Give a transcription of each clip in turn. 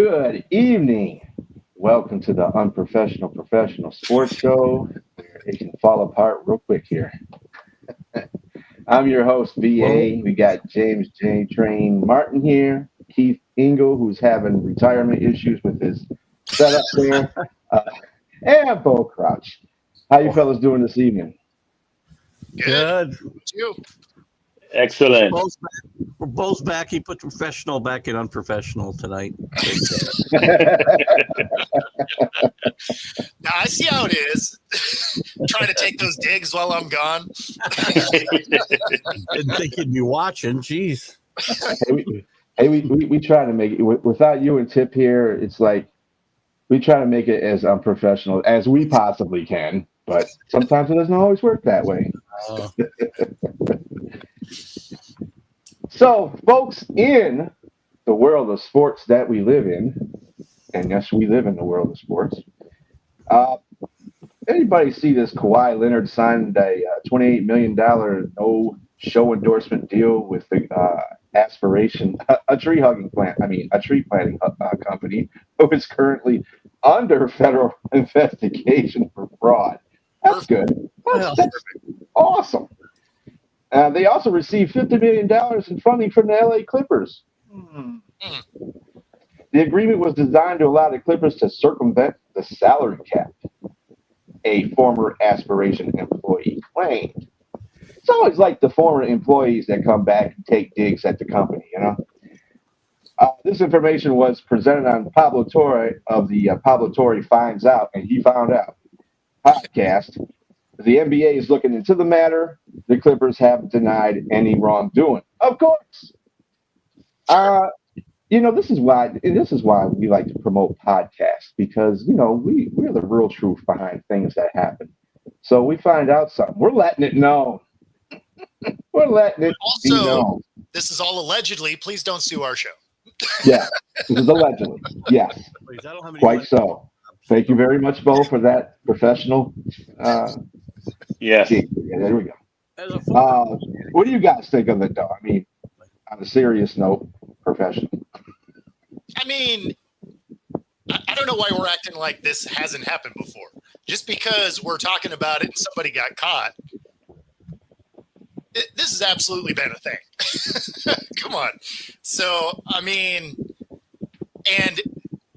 Good evening. Welcome to the Unprofessional Professional Sports Show, where it can fall apart real quick here. I'm your host, Well, VA. We got James JTrain Martin here, Keith Engel, who's having retirement issues with his setup there, uh, and Bo Crouch. How you fellas doing this evening? Good. good. You. We're Excellent. both back. We're both back. He put professional back in unprofessional tonight. Now I see how it is. Trying to take those digs while I'm gone. Didn't think you'd be watching. Jeez. We try to make it without you and Tip here. It's like we try to make it as unprofessional as we possibly can, but sometimes it doesn't always work that way. Uh, So, folks, in the world of sports that we live in, and yes, we live in the world of sports. Uh, Anybody see this Kawhi Leonard signed a $28 million no show endorsement deal with the Aspiration, a tree hugging plant? I mean, a tree planting company who is currently under federal investigation for fraud. That's good. well, That's awesome. They also received $50 million in funding from the LA Clippers. The agreement was designed to allow the Clippers to circumvent the salary cap, a former Aspiration employee claimed. It's always like the former employees that come back and take digs at the company. This information was presented on Pablo Torre of the Pablo Torre Finds Out, and he found out podcast. The NBA is looking into the matter. The Clippers haven't denied any wrongdoing. Of course. This is why we like to promote podcasts because we're the real truth behind things that happen. So we find out something. We're letting it know. We're letting it be Also, known. this is all allegedly. Please don't sue our show. Yeah. This is allegedly. Yes. please, I don't have any Quite so. Thank you very much, Bo, for that professional. Yes. Yeah, there we go. As a former, What do you guys think of it, though? I mean, on a serious note, professional. I mean, I don't know why we're acting like this hasn't happened before. Just because we're talking about it and somebody got caught, this has absolutely been a thing. Come on. So, I mean, and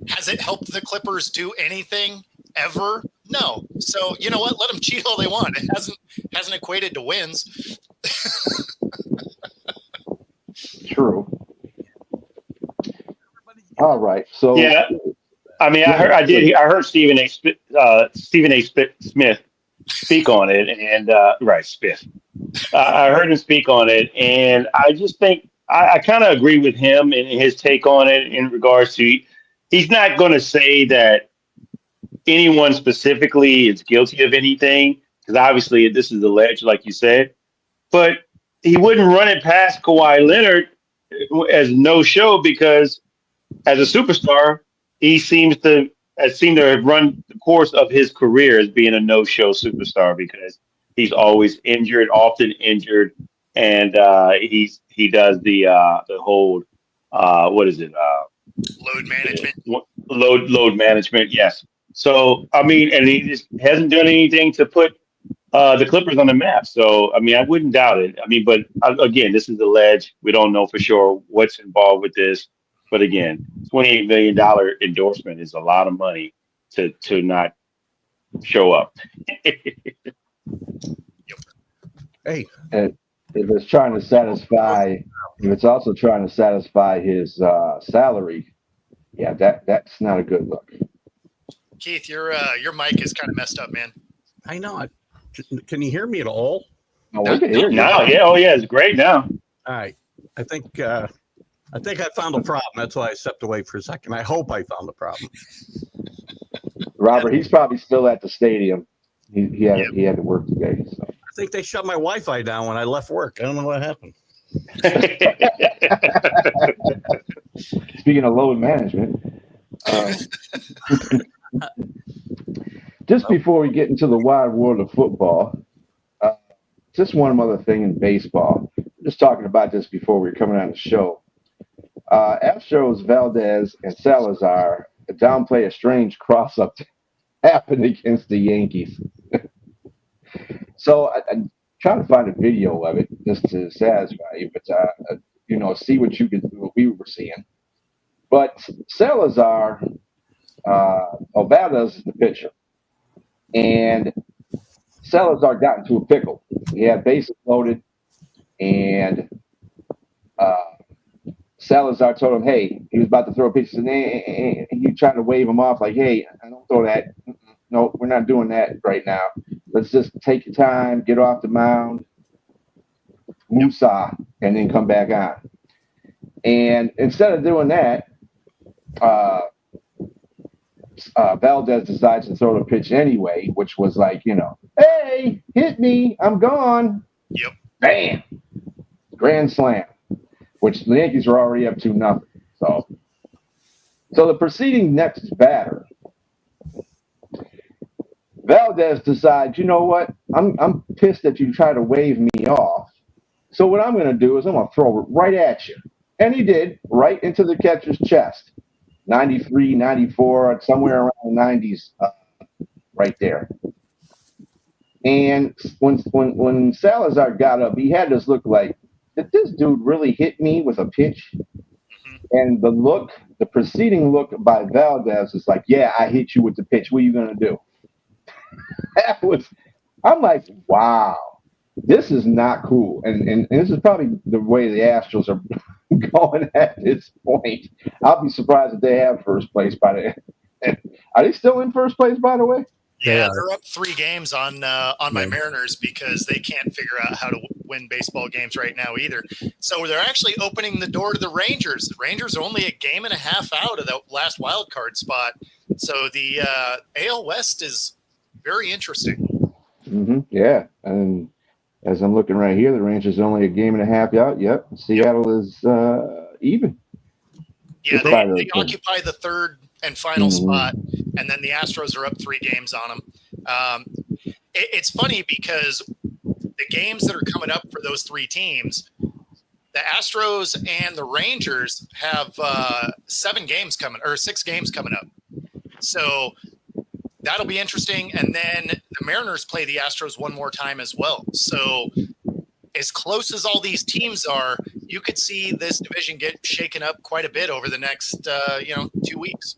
has it helped the Clippers do anything ever? No. So, you know what? Let them cheat all they want. It hasn't equated to wins. True. All right. So Yeah. I mean, I heard Stephen A. Smith speak on it, and right, Smith. I heard him speak on it, and I just think I kind of agree with him in his take on it in regards to he's not going to say that anyone specifically is guilty of anything because obviously this is alleged, like you said, but he wouldn't run it past Kawhi Leonard as no show because as a superstar, he seemed to have run the course of his career as being a no-show superstar because he's always injured, often injured, and he does the whole what is it Load management. load management. Yes. So I mean, and he just hasn't done anything to put the Clippers on the map. So I mean, I wouldn't doubt it. I mean, but again, this is alleged. We don't know for sure what's involved with this. But again, $28 million endorsement is a lot of money to not show up. hey, if it's also trying to satisfy his salary, yeah, that's not a good look. Keith, your mic is kind of messed up, man. I know. Can you hear me at all? Oh, we can hear you. Now, yeah, oh yeah, it's great now. All right. I think I found a problem. That's why I stepped away for a second. I hope I found a problem. Robert, he's probably still at the stadium. He had to work today. So. I think they shut my Wi-Fi down when I left work. I don't know what happened. Speaking of load management, just before we get into the wide world of football, just one other thing in baseball. Just talking about this before we were coming on the show. Astros, Valdez, and Salazar downplay a strange cross-up that happened against the Yankees. So I'm trying to find a video of it just to satisfy you, but see what we were seeing. But Salazar, Valdez is the pitcher, and Salazar got into a pickle. He had bases loaded, and Salazar told him, "Hey," he was about to throw a pitch, and he tried to wave him off, like, "Hey, I don't throw that. No, we're not doing that right now. Let's just take your time, get off the mound, woosah, and then come back on." And instead of doing that, Valdez decides to throw the pitch anyway, which was like, "Hey, hit me, I'm gone." Yep. Bam, grand slam, which the Yankees are already up 2-0. So the preceding next batter, Valdez decides, you know what? I'm pissed that you try to wave me off. So what I'm going to do is I'm going to throw it right at you. And he did, right into the catcher's chest. 93, 94, somewhere around the 90s, right there. And when Salazar got up, he had this look like, did this dude really hit me with a pitch? And the preceding look by Valdez is like, yeah, I hit you with the pitch. What are you going to do? I'm like, wow, this is not cool. And this is probably the way the Astros are going at this point. I'll be surprised if they have first place by the end. Are they still in first place, by the way? Yeah, they're up 3 games on my Mariners because they can't figure out how to win baseball games right now either. So they're actually opening the door to the Rangers. The Rangers are only a game and a half out of the last wild card spot. So the AL West is very interesting. Mm-hmm. Yeah, and as I'm looking right here, the Rangers are only a game and a half out. Yep, Seattle is even. Yeah, they occupy the third and final spot, and then the Astros are up 3 games on them. It's funny because the games that are coming up for those 3 teams, the Astros and the Rangers have 6 games coming up. So that'll be interesting. And then the Mariners play the Astros one more time as well. So as close as all these teams are, you could see this division get shaken up quite a bit over the next 2 weeks.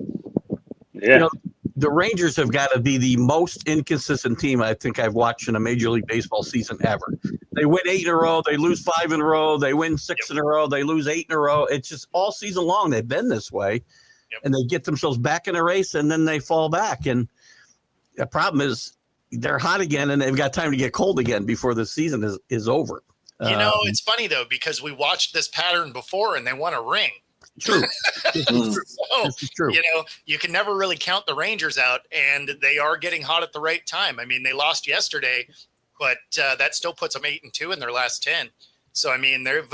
Yeah. The Rangers have got to be the most inconsistent team I think I've watched in a Major League Baseball season ever. They win 8 in a row, they lose 5 in a row, they win 6 in a row, they lose 8 in a row. It's just all season long they've been this way, and they get themselves back in a race, and then they fall back. And the problem is they're hot again, and they've got time to get cold again before the season is over. It's funny, though, because we watched this pattern before, and they won a ring. True. This is true. You can never really count the Rangers out, and they are getting hot at the right time. I mean, they lost yesterday, but that still puts them 8-2 in their last 10. So, I mean, they've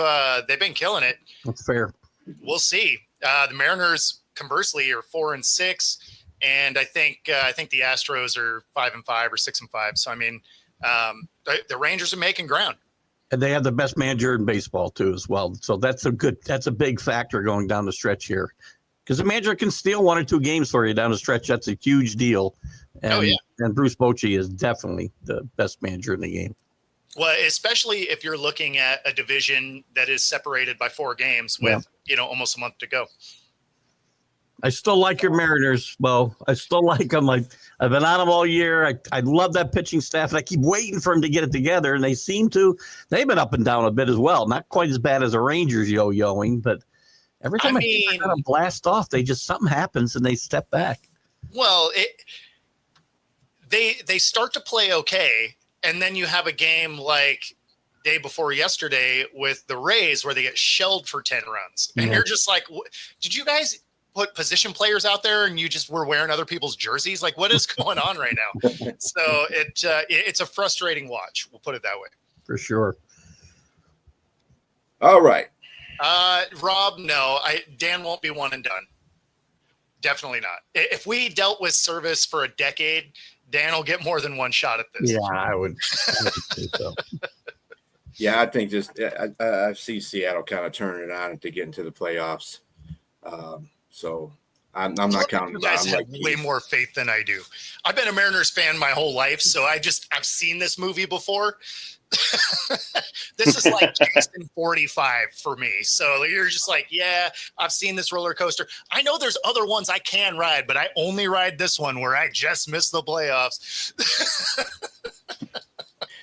been killing it. That's fair. We'll see. The Mariners, conversely, are 4-6, and I think the Astros are 5-5 or 6-5. So, I mean, the Rangers are making ground. And they have the best manager in baseball too, as well. So that's a big factor going down the stretch here, because the manager can steal 1 or 2 games for you down the stretch. That's a huge deal. And, and Bruce Bochy is definitely the best manager in the game. Well, especially if you're looking at a division that is separated by 4 games with almost a month to go. I still like your Mariners, Bo. I still like them. I've been on them all year. I love that pitching staff, and I keep waiting for them to get it together, and they've been up and down a bit as well. Not quite as bad as the Rangers yo-yoing, but every time I kind of blast off, something happens, and they step back. Well, they start to play okay, and then you have a game like day before yesterday with the Rays where they get shelled for 10 runs. And you're just like, did you guys put position players out there and you just were wearing other people's jerseys? Like, what is going on right now? So it's a frustrating watch. We'll put it that way. For sure. All right. Rob, no, Dan won't be one and done. Definitely not. If we dealt with service for a decade, Dan will get more than one shot at this. Yeah, I would say so. Yeah, I think I see Seattle kind of turning it on to get into the playoffs. So I'm not counting. You guys I'm have like way Keith. more faith than I do. I've been a Mariners fan my whole life, so I've seen this movie before. This is like Jason 45 for me. So you're just like, yeah, I've seen this roller coaster. I know there's other ones I can ride, but I only ride this one where I just missed the playoffs.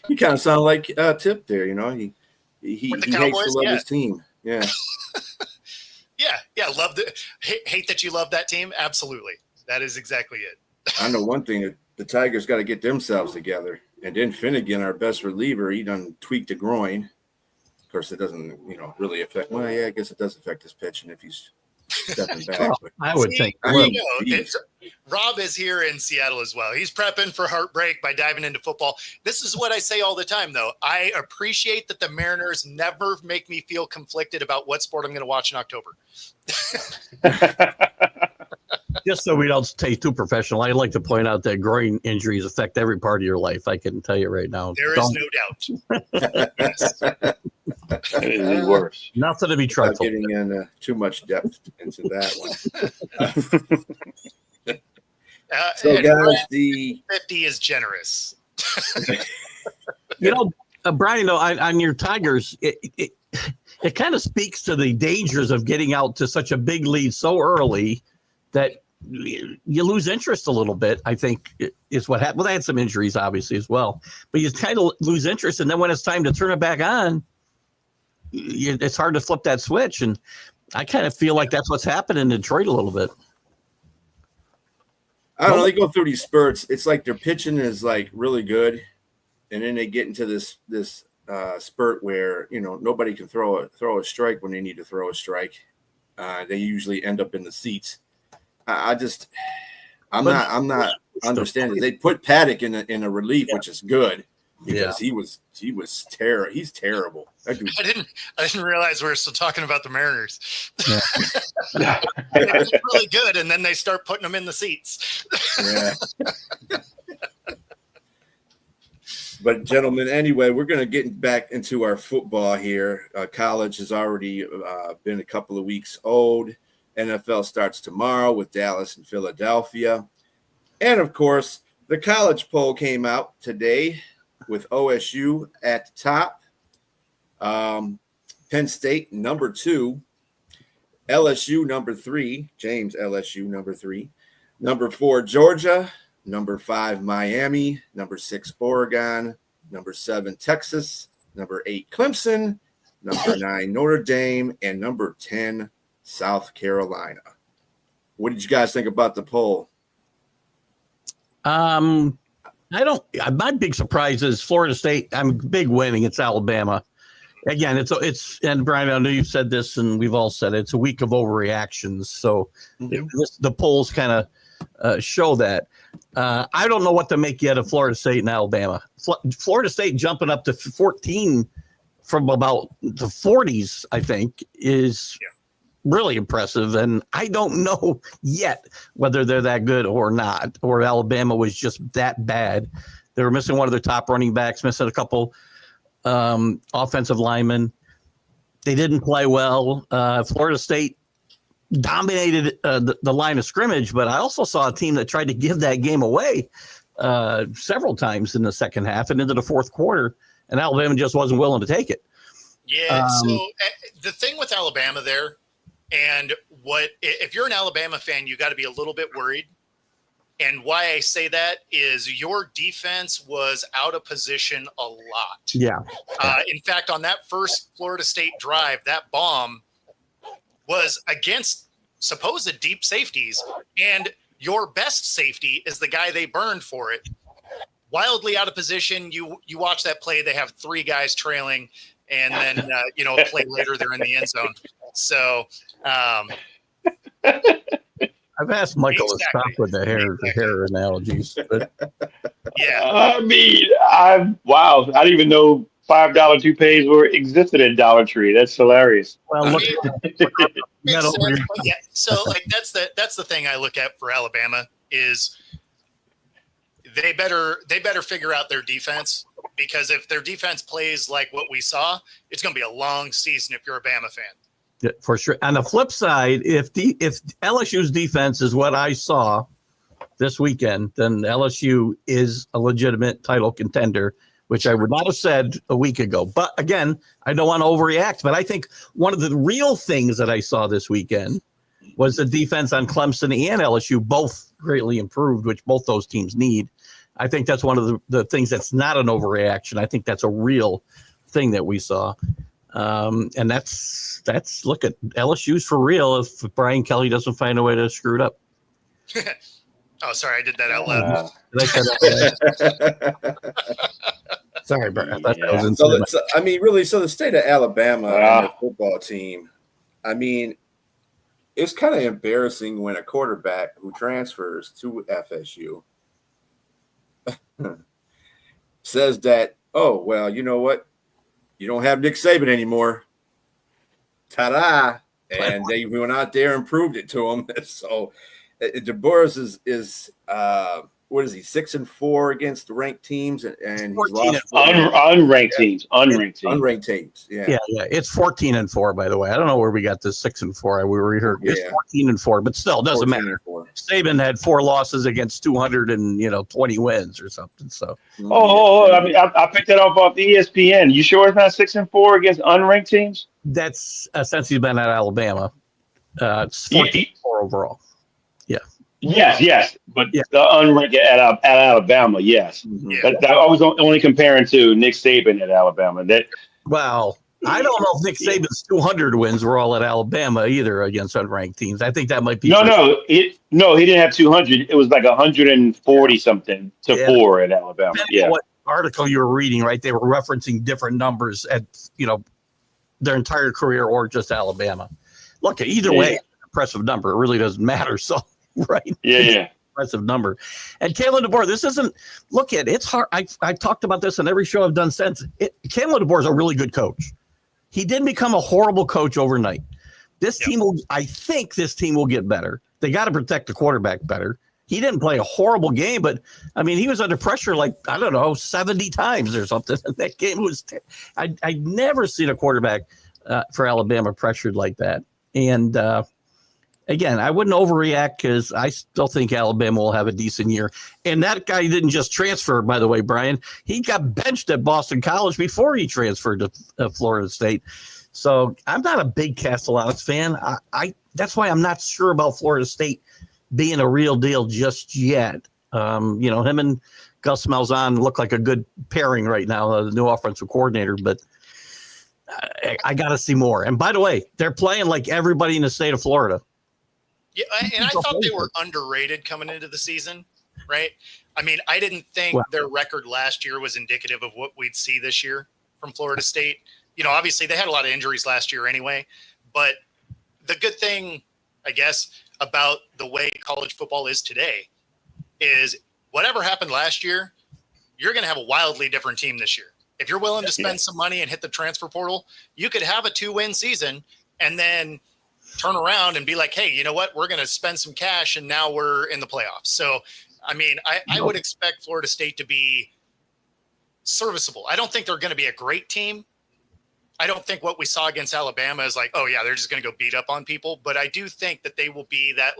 You kind of sound like Tip there. You know, he With the hates Cowboys? to love Yeah. his team. Yeah. Yeah. Hate that you love that team. Absolutely. That is exactly it. I know one thing: the Tigers got to get themselves together. And then Finnegan, our best reliever, he done tweaked a groin. Of course, it doesn't, really affect. Well, yeah, I guess it does affect his pitching if he's stepping back. But I would think. Rob is here in Seattle as well. He's prepping for heartbreak by diving into football. This is what I say all the time, though. I appreciate that the Mariners never make me feel conflicted about what sport I'm going to watch in October. Just so we don't stay too professional, I'd like to point out that groin injuries affect every part of your life. I can tell you right now. There is no doubt. Yes. It is worse. Nothing to be without trifled. getting in too much depth into that one. So, And guys, the 50 is generous. Brian, on your Tigers, it kind of speaks to the dangers of getting out to such a big lead so early that you lose interest a little bit, I think, is what happened. Well, they had some injuries, obviously, as well. But you kind of lose interest, and then when it's time to turn it back on, it's hard to flip that switch. And I kind of feel like that's what's happened in Detroit a little bit. I don't know. They go through these spurts. It's like their pitching is like really good, and then they get into this spurt where nobody can throw a strike when they need to throw a strike. They usually end up in the seats. I'm not understanding. They put Paddock in a relief, which is good because he's terrible. That dude, I didn't realize we were still talking about the Mariners. Yeah. They're really good, and then they start putting them in the seats. yeah. But gentlemen, anyway, we're going to get back into our football here. College has already been a couple of weeks old. NFL starts tomorrow with Dallas and Philadelphia. And, of course, the college poll came out today with OSU at the top. Penn State, number 2. LSU, number 3. James, LSU, number 3. Number 4, Georgia. Number 5, Miami. Number 6, Oregon. Number 7, Texas. Number 8, Clemson. Number 9, Notre Dame. And number 10, South Carolina. What did you guys think about the poll? My big surprise is Florida State. I'm big win against Alabama. Again, it's and Brian, I know you've said this and we've all said it. It's a week of overreactions. So the polls kind of show that. I don't know what to make yet of Florida State and Alabama. Florida State jumping up to 14 from about the 40s, I think, is really impressive. And I don't know yet whether they're that good or not, or Alabama was just that bad. They were missing one of their top running backs, missing a couple offensive linemen. They didn't play well. Florida State dominated the line of scrimmage, but I also saw a team that tried to give that game away several times in the second half and into the fourth quarter, and Alabama just wasn't willing to take it. Yeah, so the thing with Alabama there, and if you're an Alabama fan, you got to be a little bit worried. And why I say that is your defense was out of position a lot. Yeah. In fact, on that first Florida State drive, that bomb was against supposed deep safeties, and your best safety is the guy they burned for it. Wildly out of position. You watch that play, they have 3 guys trailing, and then a play later they're in the end zone. So I've asked Michael to stop with the hair analogies, but yeah. I mean, I didn't even know $5 toupees existed at Dollar Tree. That's hilarious. well, look, Yeah. So like that's the thing I look at for Alabama is they better figure out their defense, because if their defense plays like what we saw, it's going to be a long season if you're a Bama fan. Yeah, for sure. On the flip side, if LSU's defense is what I saw this weekend, then LSU is a legitimate title contender, which I would not have said a week ago. But again, I don't want to overreact. But I think one of the real things that I saw this weekend was the defense on Clemson and LSU, both greatly improved, which both those teams need. I think that's one of the things that's not an overreaction. I think that's a real thing that we saw. And that's look at LSU's for real if Brian Kelly doesn't find a way to screw it up. Oh, sorry, I did that out loud. Sorry, Brian. I thought that was so the state of Alabama and their football team, I mean, it's kind of embarrassing when a quarterback who transfers to FSU says that, oh, well, you know what? You don't have Nick Saban anymore. Ta-da. And they went out there and proved it to him. So DeBoer is what is he, 6-4 against the ranked teams, and he's lost unranked teams. Yeah. It's 14-4, by the way. I don't know where we got this 6-4. We were here. It's 14-4, but still doesn't matter. Saban had 4 losses against 220 wins or something. So. I mean, I picked that off ESPN. You sure it's not 6-4 against unranked teams? That's since he's been at Alabama. It's 14-4 overall. Yeah. Yes, but the unranked at Alabama, yes. Yeah. That I was only comparing to Nick Saban at Alabama. I don't know if Nick Saban's 200 wins were all at Alabama either against unranked teams. I think that might be. No, he didn't have 200. It was like 140 something to 4 at Alabama. Depending on what article you were reading, right? They were referencing different numbers at their entire career or just Alabama. Look, either way, impressive number. It really doesn't matter. So. Right. Yeah. Impressive number. And Kalen DeBoer, this isn't. Look at it's hard. I've talked about this on every show I've done since. Kalen DeBoer is a really good coach. He didn't become a horrible coach overnight. This team will. I think this team will get better. They got to protect the quarterback better. He didn't play a horrible game, but I mean, he was under pressure 70 times or something. That game was. I'd never seen a quarterback for Alabama pressured like that. And. Again, I wouldn't overreact because I still think Alabama will have a decent year. And that guy didn't just transfer, by the way, Brian. He got benched at Boston College before he transferred to Florida State. So I'm not a big Castellanos fan. That's why I'm not sure about Florida State being a real deal just yet. Him and Gus Malzahn look like a good pairing right now, the new offensive coordinator. But I got to see more. And by the way, they're playing like everybody in the state of Florida. Yeah, and I thought they were underrated coming into the season, right? I mean, I didn't think their record last year was indicative of what we'd see this year from Florida State. Obviously they had a lot of injuries last year anyway, but the good thing, I guess, about the way college football is today is whatever happened last year, you're going to have a wildly different team this year. If you're willing to spend some money and hit the transfer portal, you could have a 2-win season and then turn around and be like, hey, you know what? We're going to spend some cash and now we're in the playoffs. So, I mean, I would expect Florida State to be serviceable. I don't think they're going to be a great team. I don't think what we saw against Alabama is like, oh yeah, they're just going to go beat up on people. But I do think that they will be that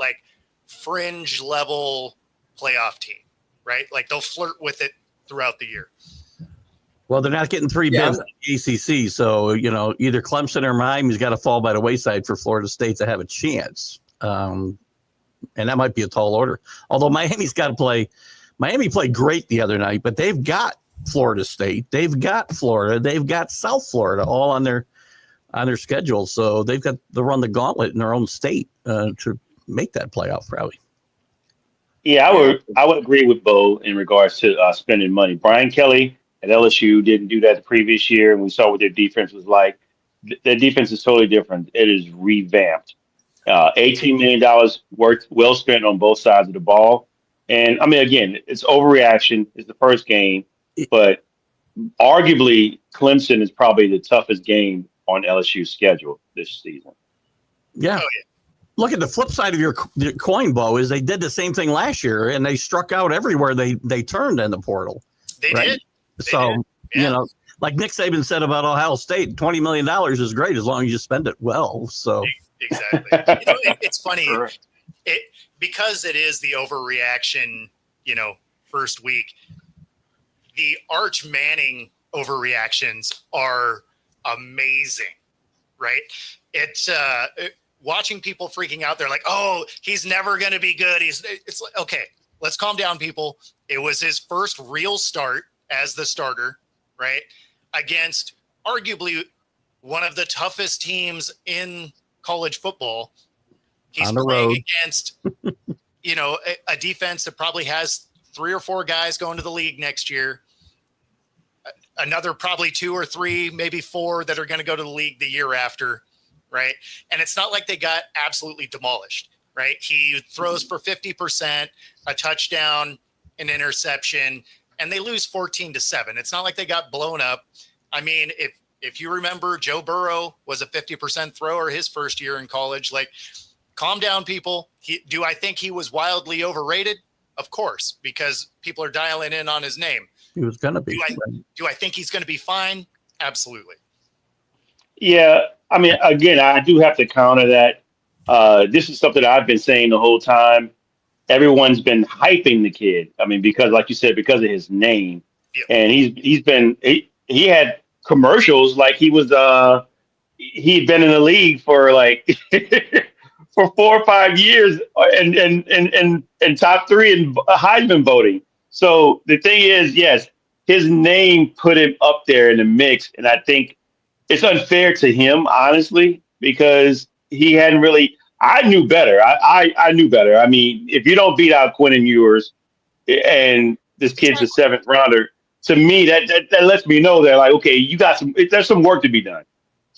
fringe level playoff team, right? Like they'll flirt with it throughout the year. Well, they're not getting 3 bids in the ACC, so either Clemson or Miami's got to fall by the wayside for Florida State to have a chance, and that might be a tall order. Although Miami's got to play. Miami played great the other night, but they've got Florida State, they've got Florida, they've got South Florida all on their schedule, so they've got to run the gauntlet in their own state to make that playoff rally. Yeah, I would agree with Bo in regards to spending money. Brian Kelly at LSU didn't do that the previous year, and we saw what their defense was like. Their defense is totally different. It is revamped. $18 million well spent on both sides of the ball. And, I mean, again, it's overreaction. It's the first game. But arguably, Clemson is probably the toughest game on LSU's schedule this season. Yeah. Oh, yeah. Look at the flip side of your coin, Bo, is they did the same thing last year, and they struck out everywhere they turned in the portal. They did. So, like Nick Saban said about Ohio State, $20 million is great as long as you spend it well. So exactly. It's funny. Because it is the overreaction, first week, the Arch Manning overreactions are amazing, right? It's watching people freaking out. They're like, oh, he's never going to be good. It's like, okay, let's calm down, people. It was his first real start as the starter, right? Against arguably one of the toughest teams in college football. He's playing against, a defense that probably has 3 or 4 guys going to the league next year. Another probably 2 or 3, maybe 4 that are going to go to the league the year after, right? And it's not like they got absolutely demolished, right? He throws for 50%, a touchdown, an interception, and they lose 14-7. It's not like they got blown up. I mean, if you remember, Joe Burrow was a 50% thrower his first year in college. Like, calm down, people. Do I think he was wildly overrated? Of course, because people are dialing in on his name. He was going to be. Do I think he's going to be fine? Absolutely. Yeah. I mean, again, I do have to counter that. This is something I've been saying the whole time. Everyone's been hyping the kid. I mean, because like you said, because of his name. Yep. And he had commercials like he'd been in the league for like for 4 or 5 years and top 3 in Heisman voting. So the thing is, yes, his name put him up there in the mix. And I think it's unfair to him, honestly, because he hadn't really, I knew better. I knew better. I mean, if you don't beat out Quentin Ewers and this kid's a 7th rounder, to me, that lets me know that, like, okay, there's some work to be done.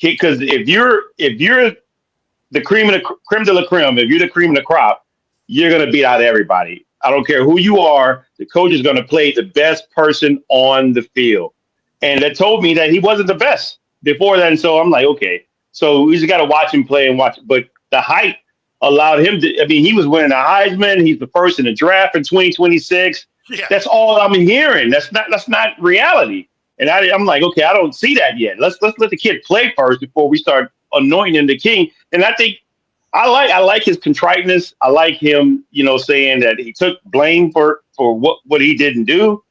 Because if you're the creme de la creme, if you're the cream of the crop, you're going to beat out everybody. I don't care who you are. The coach is going to play the best person on the field. And that told me that he wasn't the best before that. And so I'm like, okay, so we just got to watch him play and watch. But the hype allowed him to, I mean, he was winning a Heisman. He's the first in the draft in 2026. Yeah. That's all I'm hearing. That's not reality. And I'm like, okay, I don't see that yet. Let's let the kid play first before we start anointing him the king. And I think I like his contriteness. I like him, saying that he took blame for what he didn't do,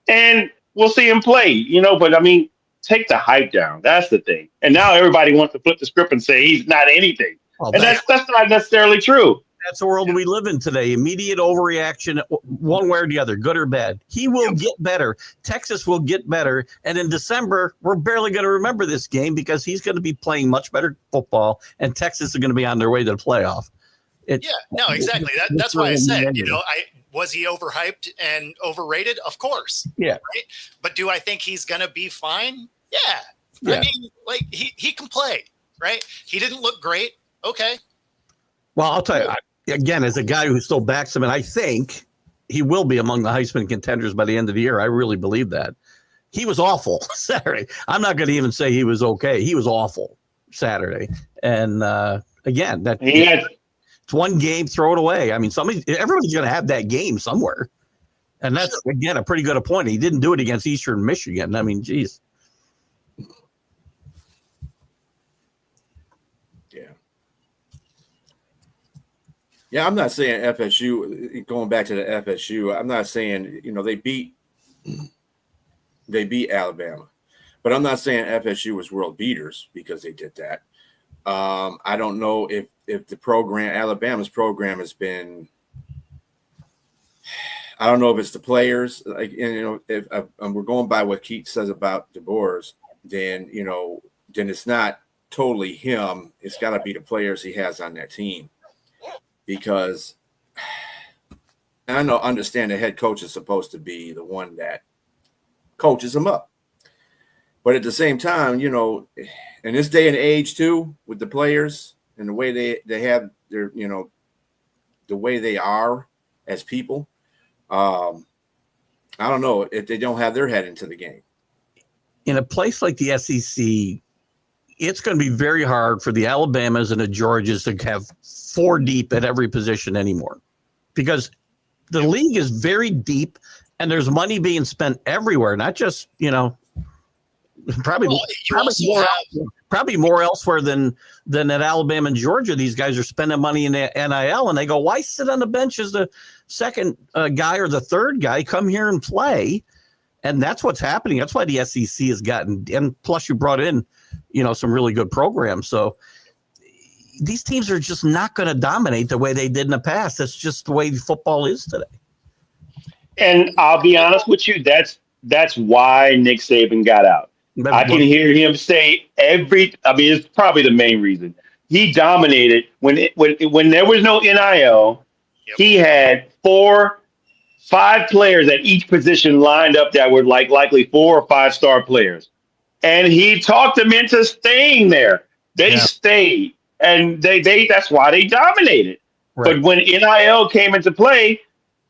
and we'll see him play. But I mean, take the hype down. That's the thing. And now everybody wants to flip the script and say he's not anything, and that's not necessarily true. That's the world we live in today. Immediate overreaction, one way or the other, good or bad. He will get better. Texas will get better. And in December, we're barely going to remember this game because he's going to be playing much better football, and Texas is going to be on their way to the playoff. Exactly. That's why I said, was he overhyped and overrated? Of course. Yeah. Right? But do I think he's going to be fine? Yeah. I mean, like, he can play, right? He didn't look great. Okay. Well, I'll tell you, again, as a guy who still backs him, and I think he will be among the Heisman contenders by the end of the year. I really believe that. He was awful Saturday. I'm not going to even say he was okay. He was awful Saturday. And again, it's one game, throw it away. I mean, everybody's going to have that game somewhere. And that's, again, a pretty good appointment. He didn't do it against Eastern Michigan. I mean, geez. Yeah, I'm not saying FSU, going back to the FSU, I'm not saying, they beat Alabama. But I'm not saying FSU was world beaters because they did that. I don't know if the program, Alabama's program has been, I don't know if it's the players, if we're going by what Keith says about DeBoers, then it's not totally him. It's got to be the players he has on that team. Because I understand the head coach is supposed to be the one that coaches them up. But at the same time, in this day and age too, with the players and the way they have their, the way they are as people, I don't know if they don't have their head into the game. In a place like the SEC, it's going to be very hard for the Alabamas and the Georgias to have 4 deep at every position anymore, because the league is very deep and there's money being spent everywhere, not just, Probably, Well, you also have probably more elsewhere than at Alabama and Georgia. These guys are spending money in the NIL, and they go, "Why sit on the bench as the second guy or the third guy? Come here and play." And that's what's happening. That's why the SEC has gotten, and plus you brought in, some really good programs. So these teams are just not going to dominate the way they did in the past. That's just the way football is today. And I'll be honest with you, that's why Nick Saban got out. I can hear him say it's probably the main reason. He dominated when there was no NIL. Yep. He had 5 players at each position lined up that were likely 4 or 5 star players. And he talked them into staying there. They stayed, and that's why they dominated. Right. But when NIL came into play,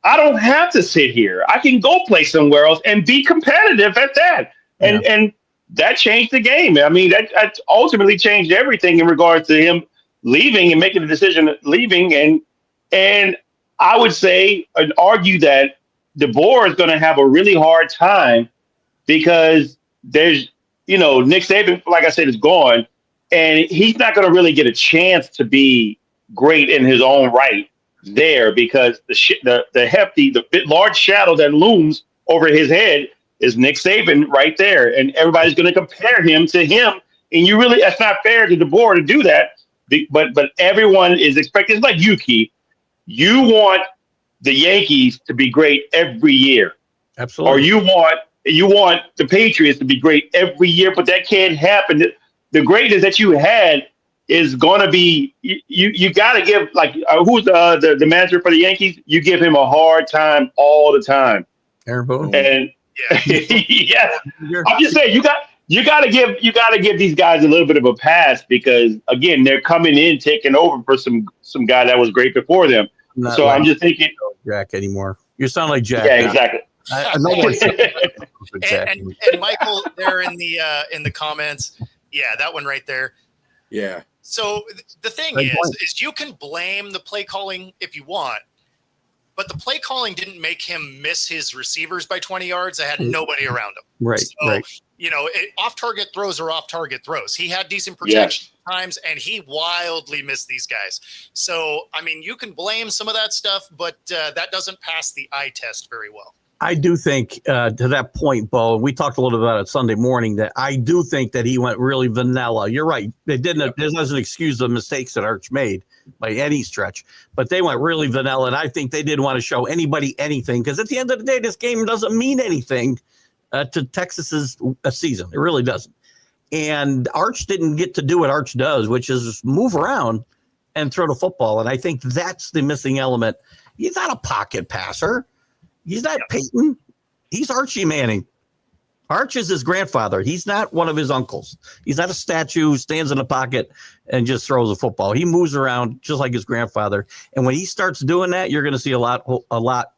I don't have to sit here. I can go play somewhere else and be competitive at that. And that changed the game. I mean, that ultimately changed everything in regards to him leaving and making the decision of leaving. And I would say and argue that DeBoer is going to have a really hard time because there's, Nick Saban, like I said, is gone, and he's not going to really get a chance to be great in his own right there because the large shadow that looms over his head is Nick Saban right there, and everybody's going to compare him to him, and that's not fair to DeBoer to do that. But everyone is expecting. It's like you, Keith. You want the Yankees to be great every year. Absolutely. Or you want the Patriots to be great every year, but that can't happen. The greatness that you had is going to be you got to give who's the manager for the Yankees? You give him a hard time all the time. Aaron Boone. And yeah, I'm just saying you got to give these guys a little bit of a pass because again they're coming in taking over for some guy that was great before them. So I'm just thinking Jack anymore. You sound like Jack. Yeah, exactly. And Michael there in the comments, that one right there. Yeah. So the thing is you can blame the play calling if you want, but the play calling didn't make him miss his receivers by 20 yards. I had nobody around him. Right. So, right. Off-target throws are off-target throws. He had decent protection times, and he wildly missed these guys. So, I mean, you can blame some of that stuff, but that doesn't pass the eye test very well. I do think to that point, Bo, and we talked a little bit about it Sunday morning, that I do think that he went really vanilla. You're right. It doesn't excuse the mistakes that Arch made by any stretch, but they went really vanilla. And I think they didn't want to show anybody anything because at the end of the day, this game doesn't mean anything to Texas's season. It really doesn't. And Arch didn't get to do what Arch does, which is move around and throw the football. And I think that's the missing element. He's not a pocket passer. He's not Peyton. He's Archie Manning. Arch is his grandfather. He's not one of his uncles. He's not a statue who stands in the pocket and just throws a football. He moves around just like his grandfather. And when he starts doing that, you're going to see a lot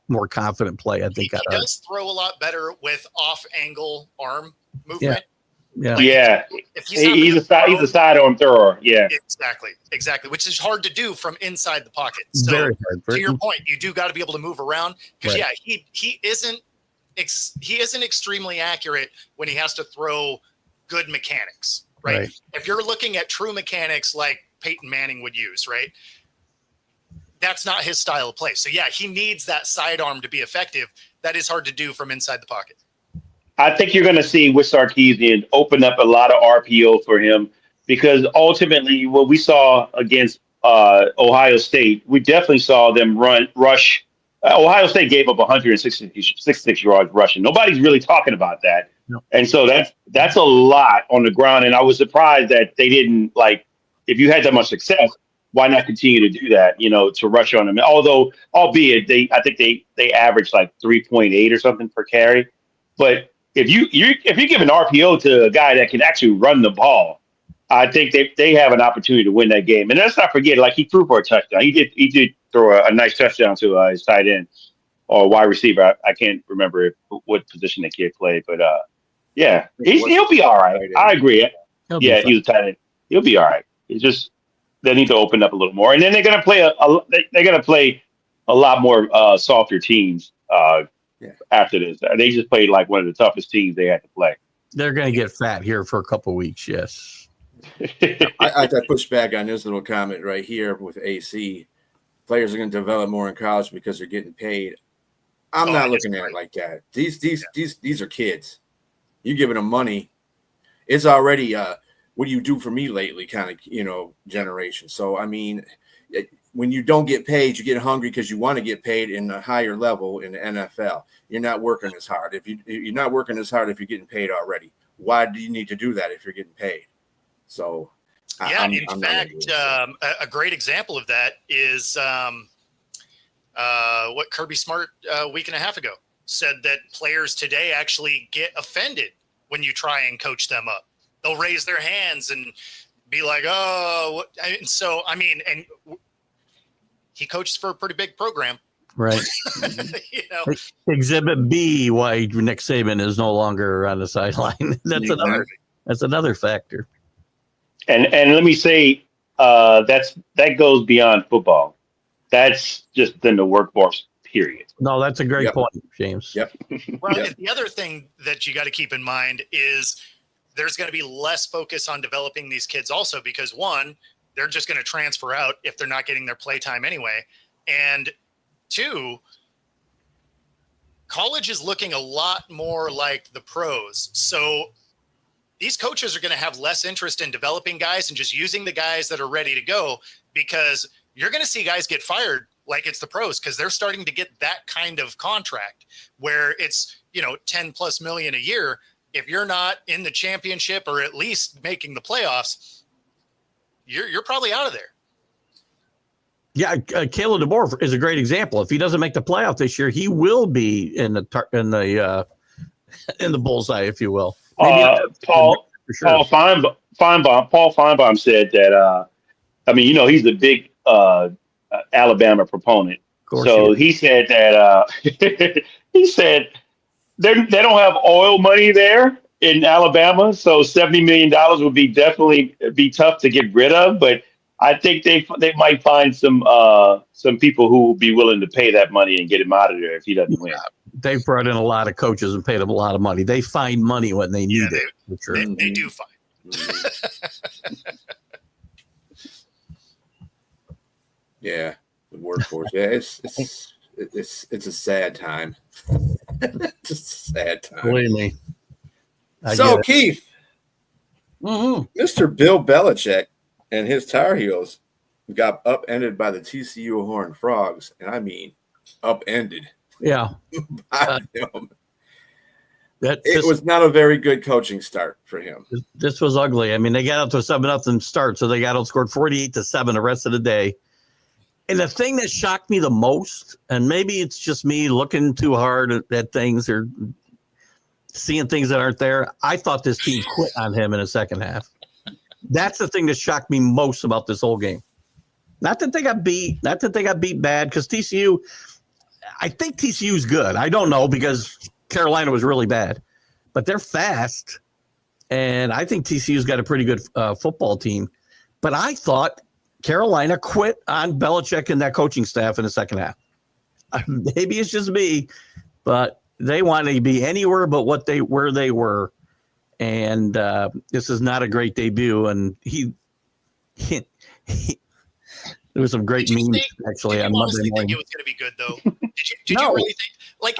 more confident play, I think. He does throw a lot better with off-angle arm movement. Yeah. If he's a sidearm thrower. Yeah. Exactly. Which is hard to do from inside the pocket. So very hard. To your point, you do got to be able to move around because he isn't extremely accurate when he has to throw good mechanics, right? If you're looking at true mechanics like Peyton Manning would use, right? That's not his style of play. So he needs that sidearm to be effective. That is hard to do from inside the pocket. I think you're going to see with Sarkisian open up a lot of RPO for him because ultimately what we saw against Ohio State, we definitely saw them rush. Ohio State gave up 166 yards rushing. Nobody's really talking about that. No. And so that's a lot on the ground. And I was surprised that they didn't if you had that much success, why not continue to do that, to rush on them? Albeit I think they averaged 3.8 or something per carry. But if you give an RPO to a guy that can actually run the ball, I think they have an opportunity to win that game. And let's not forget, he threw for a touchdown. He did throw a nice touchdown to his tight end or wide receiver. I can't remember what position the kid played, but he'll be all right. I agree. He's a tight end. He'll be all right. It's just they need to open up a little more, and then they're gonna play a lot more softer teams. After this, they just played one of the toughest teams they had to play. They're going to get fat here for a couple weeks. Yes. I push back on this little comment right here with AC. Players are going to develop more in college because they're getting paid. I'm not looking at it like that. These are kids. You giving them money. It's already what do you do for me lately kind of, generation. So, I mean, when you don't get paid, you get hungry because you want to get paid in a higher level in the NFL. You're not working as hard. You're not working as hard if you're getting paid already. Why do you need to do that if you're getting paid? So, yeah, in fact, a great example of that is what Kirby Smart a week and a half ago said, that players today actually get offended when you try and coach them up. They'll raise their hands and be like, oh, and so, I mean, and he coaches for a pretty big program. Right. Exhibit B, why Nick Saban is no longer on the sideline. That's another factor. And let me say, that goes beyond football. That's just in the workforce, period. No, that's a great point, James. Yep. Well, the other thing that you got to keep in mind is there's going to be less focus on developing these kids also, because one, they're just going to transfer out if they're not getting their play time anyway. And two, college is looking a lot more like the pros. So these coaches are going to have less interest in developing guys and just using the guys that are ready to go, because you're going to see guys get fired like it's the pros, because they're starting to get that kind of contract where it's, 10+ million a year. If you're not in the championship or at least making the playoffs, you're probably out of there. Yeah, Caleb DeBoer is a great example. If he doesn't make the playoff this year, he will be in the bullseye, if you will. Paul Feinbaum said that. He's a big Alabama proponent. So he said that he said they don't have oil money there in Alabama, so $70 million would be definitely be tough to get rid of. But I think they might find some people who will be willing to pay that money and get him out of there if he doesn't win. They've brought in a lot of coaches and paid them a lot of money. They find money when they need it. For sure. They do find. Yeah, the workforce. Yeah, it's a sad time. It's a sad time. Believe me. So Keith, Mr. Bill Belichick and his Tar Heels got upended by the TCU Horned Frogs, and I mean upended. Yeah. By them. It was not a very good coaching start for him. This was ugly. I mean, they got out to a 7-0 start, so they got outscored 48-7 the rest of the day. And the thing that shocked me the most, and maybe it's just me looking too hard at things or seeing things that aren't there, I thought this team quit on him in the second half. That's the thing that shocked me most about this whole game. Not that they got beat bad, because TCU, I think TCU's good. I don't know, because Carolina was really bad. But they're fast, and I think TCU's got a pretty good football team. But I thought Carolina quit on Belichick and that coaching staff in the second half. Maybe it's just me, but they want to be anywhere but where they were. And this is not a great debut. And there was some great memes actually on Monday morning. Think it was going to be good though? Did you really think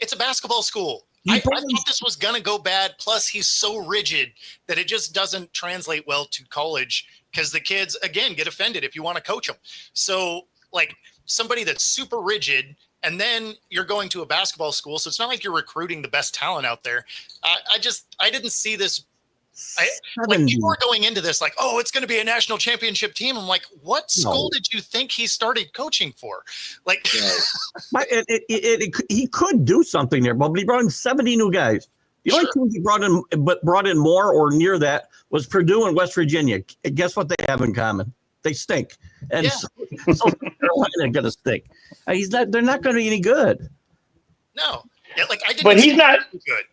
it's a basketball school? I thought this was going to go bad. Plus, he's so rigid that it just doesn't translate well to college, because the kids, again, get offended if you want to coach them. So, like, somebody that's super rigid, and then you're going to a basketball school, so it's not like you're recruiting the best talent out there. I didn't see this. People were going into this like, oh, it's going to be a national championship team. I'm like, what school did you think he started coaching for? Like, he could do something there, but he brought in 70 new guys. The only team he brought in more or near that was Purdue and West Virginia. Guess what they have in common? They stink, and so Carolina going to stink. They're not going to be any good. No, I didn't. But he's not good.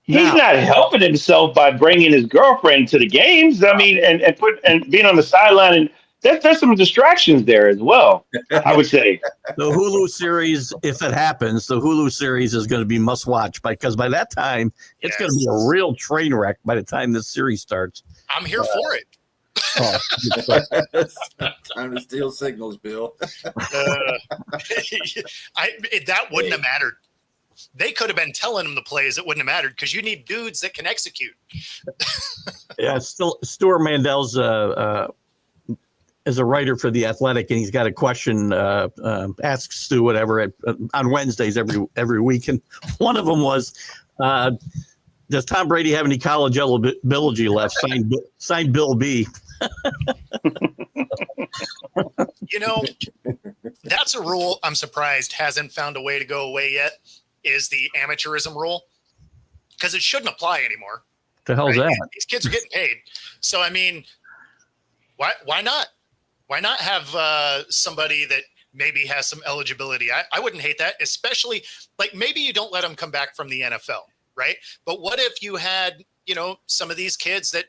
He's not helping himself by bringing his girlfriend to the games. I mean, and being on the sideline there's some distractions there as well. I would say The Hulu series, if it happens, the Hulu series is going to be must watch because by that time it's going to be a real train wreck. By the time this series starts, I'm here for it. Time to steal signals, Bill. That wouldn't have mattered. They could have been telling him the plays. It wouldn't have mattered because you need dudes that can execute. Yeah, still Stuart Mandel's is a writer for The Athletic, and he's got a question. Ask Stu whatever on Wednesdays every week, and one of them was, does Tom Brady have any college eligibility left? Sign Bill B. That's a rule I'm surprised hasn't found a way to go away yet, is the amateurism rule, because it shouldn't apply anymore. The hell's that? These kids are getting paid. So, I mean, why not? Why not have somebody that maybe has some eligibility? I wouldn't hate that, especially like maybe you don't let them come back from the NFL, right? But what if you had, some of these kids that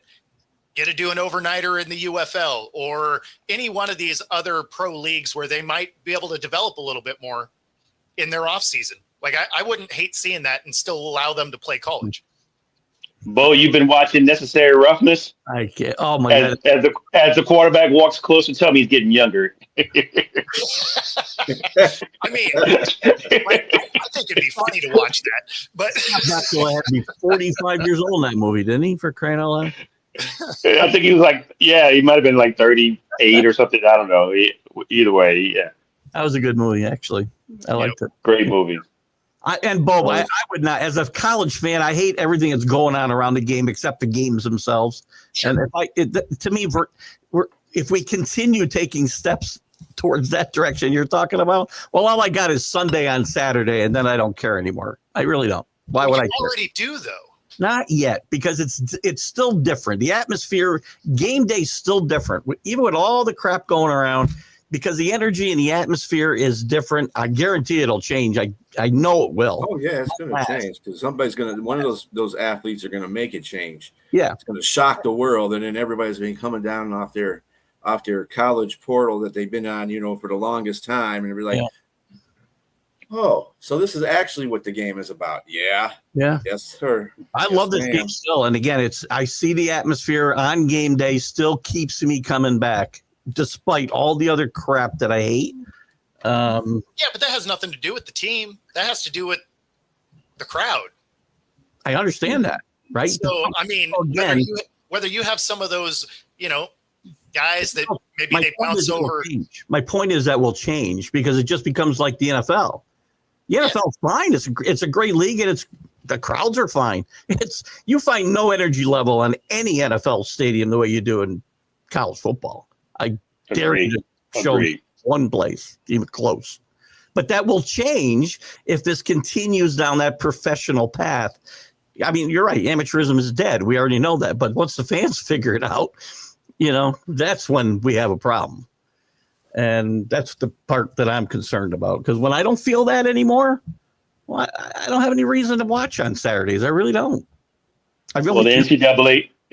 get to do an overnighter in the UFL or any one of these other pro leagues where they might be able to develop a little bit more in their off season? Like I wouldn't hate seeing that and still allow them to play college. Bo, you've been watching Necessary Roughness? I can't. Oh my God! As the quarterback walks closer, tell me he's getting younger. I mean, I think it'd be funny to watch that. But He had to be 45 years old in that movie, didn't he? For crying out loud! I think he was he might have been like 38 or something. I don't know. Either way, yeah. That was a good movie, actually. I liked it. Great movie. I would not, as a college fan, I hate everything that's going on around the game except the games themselves. Sure. And to me, if we continue taking steps towards that direction you're talking about, well, all I got is Sunday on Saturday, and then I don't care anymore. I really don't. Why would I care? Already do though. Not yet, because it's still different. The atmosphere, game day is still different, even with all the crap going around. Because the energy and the atmosphere is different. I guarantee it'll change. I know it will. Oh yeah, it's going to change because one of those athletes are going to make it change. Yeah, it's going to shock the world, and then everybody's been coming down off their college portal that they've been on, for the longest time, and they're like, oh, so this is actually what the game is about. Yeah, yes, sir. I love this game still, and again, I see the atmosphere on game day still keeps me coming back. Despite all the other crap that I hate. But that has nothing to do with the team. That has to do with the crowd. I understand that, right? So, I mean, whether you have some of those, guys that maybe they bounce over. My point is that will change because it just becomes like the NFL. The NFL's fine. It's a great league, and the crowds are fine. You find no energy level on any NFL stadium the way you do in college football. I dare you to show one place, even close. But that will change if this continues down that professional path. I mean, you're right. Amateurism is dead. We already know that. But once the fans figure it out, that's when we have a problem. And that's the part that I'm concerned about. Because when I don't feel that anymore, well, I don't have any reason to watch on Saturdays. I really don't. The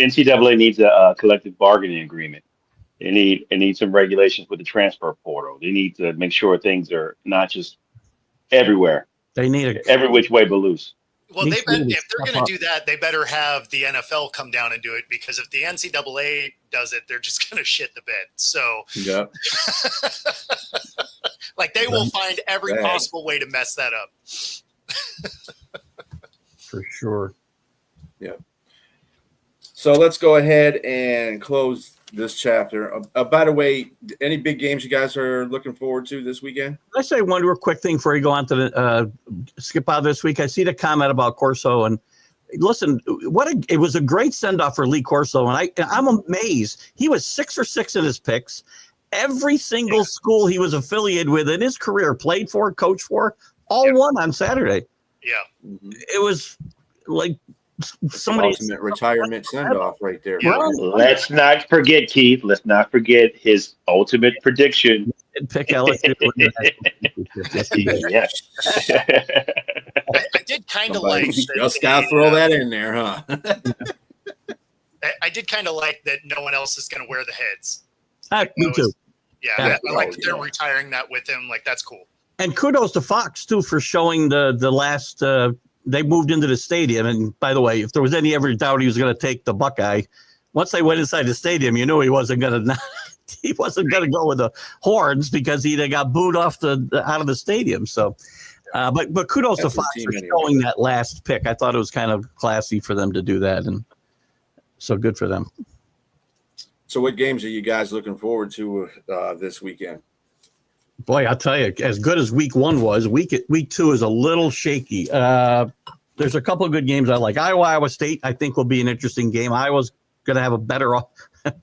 NCAA needs a collective bargaining agreement. They need some regulations with the transfer portal. They need to make sure things are not just everywhere. They need every which way but loose. Well, if they're going to do that, they better have the NFL come down and do it, because if the NCAA does it, they're just going to shit the bed. So, they will find every possible way to mess that up. For sure. Yeah. So let's go ahead and close this chapter. By the way, any big games you guys are looking forward to this weekend? I say one real quick thing before you go on to the skip out this week. I see the comment about Corso, and listen, it was a great send off for Lee Corso, and I'm amazed. He was 6 for 6 in his picks. Every single school he was affiliated with in his career, played for, coached for, all won on Saturday. Yeah, it was like. Somebody's ultimate retirement send-off right there. Let's not forget, Keith. Let's not forget his ultimate prediction. Pick LSU. I did kind of like. Just gotta throw that in there, huh? I did kind of like that. No one else is going to wear the heads. Me too. Yeah, I like that they're retiring that with him. Like, that's cool. And kudos to Fox, too, for showing the last they moved into the stadium. And by the way, if there was any ever doubt he was going to take the Buckeye, once they went inside the stadium, you knew he wasn't going to go with the horns because he got booed off out of the stadium. So, but kudos to Fox for showing that last pick. I thought it was kind of classy for them to do that, and so good for them. So, what games are you guys looking forward to this weekend? Boy, I'll tell you, as good as week 1 was, week 2 is a little shaky. There's a couple of good games I like. Iowa State, I think, will be an interesting game. Iowa's going to have a better